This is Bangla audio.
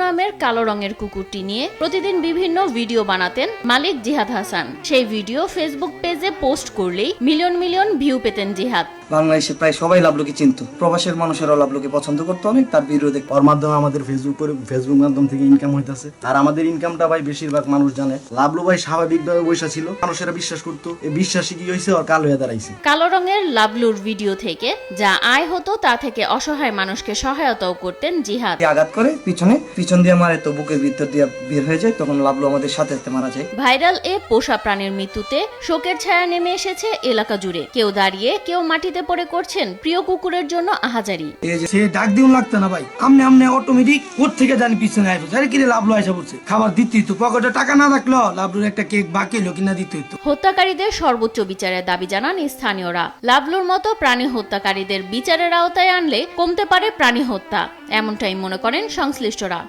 নামের কালো রঙের কুকুরটি নিয়ে প্রতিদিন বিভিন্ন ভিডিও বানাতেন মালিক জিহাদ হাসান। সেই ভিডিও ফেসবুক পেজে পোস্ট করলেই মিলিয়ন মিলিয়ন ভিউ পেতেন জিহাদ। বাংলাদেশে প্রায় সবাই লাবলুকে চিনত, প্রবাসের মানুষেরা লাবলুকে পছন্দ করতো অনেক, তার ভিডিও দেখতো। ওর মাধ্যমে আমাদের ফেসবুক মাধ্যম থেকে ইনকাম হইতাছে। আর আমাদের ইনকামটা ভাই বেশিরভাগ মানুষ জানে। লাবলু ভাই স্বাভাবিকভাবে বৈশা ছিল, মানুষেরা বিশ্বাস করতো। এই বিশ্বাসী কি হয়েছে, ওর কালো হয়ে দাঁড়াইছে। কালো রঙের লাবলুর ভিডিও থেকে যা আয় হতো তা থেকে অসহায় মানুষকে সহায়তাও করতেন জিহাদ। আঘাত করে পিছন দিয়ে মারে, তো বুকের ভিতর দিয়ে বের হয়ে যায়, তখন লাবলু আমাদের সাথে মারা যায়। ভাইরাল এ পোষা প্রাণীর মৃত্যুতে শোকের ছায়া নেমে এসেছে এলাকা জুড়ে। কেউ দাঁড়িয়ে, কেউ মাটিতে পড়ে করছেন প্রিয় কুকুরের জন্য আহাজারি। সে ডাক দিউন লাগতো না ভাই, আমনে অটোমেটিক ওর থেকে জানি পিছনে আইবো। আরে কিরে লাবলু আইসা পড়ছে, খাবার দিতেই তো, পকেটে টাকা না রাখলো লাবলুর একটা কেক বাকি হলো কিনা দিতেই তো। হত্যাকারীদের সর্বোচ্চ বিচারের দাবি জানান স্থানীয়রা। লাবলুর মতো প্রাণী হত্যাকারীদের বিচারের আওতায় আনলে কমতে পারে প্রাণী হত্যা, এমনটাই মনে করেন সংশ্লিষ্টরা।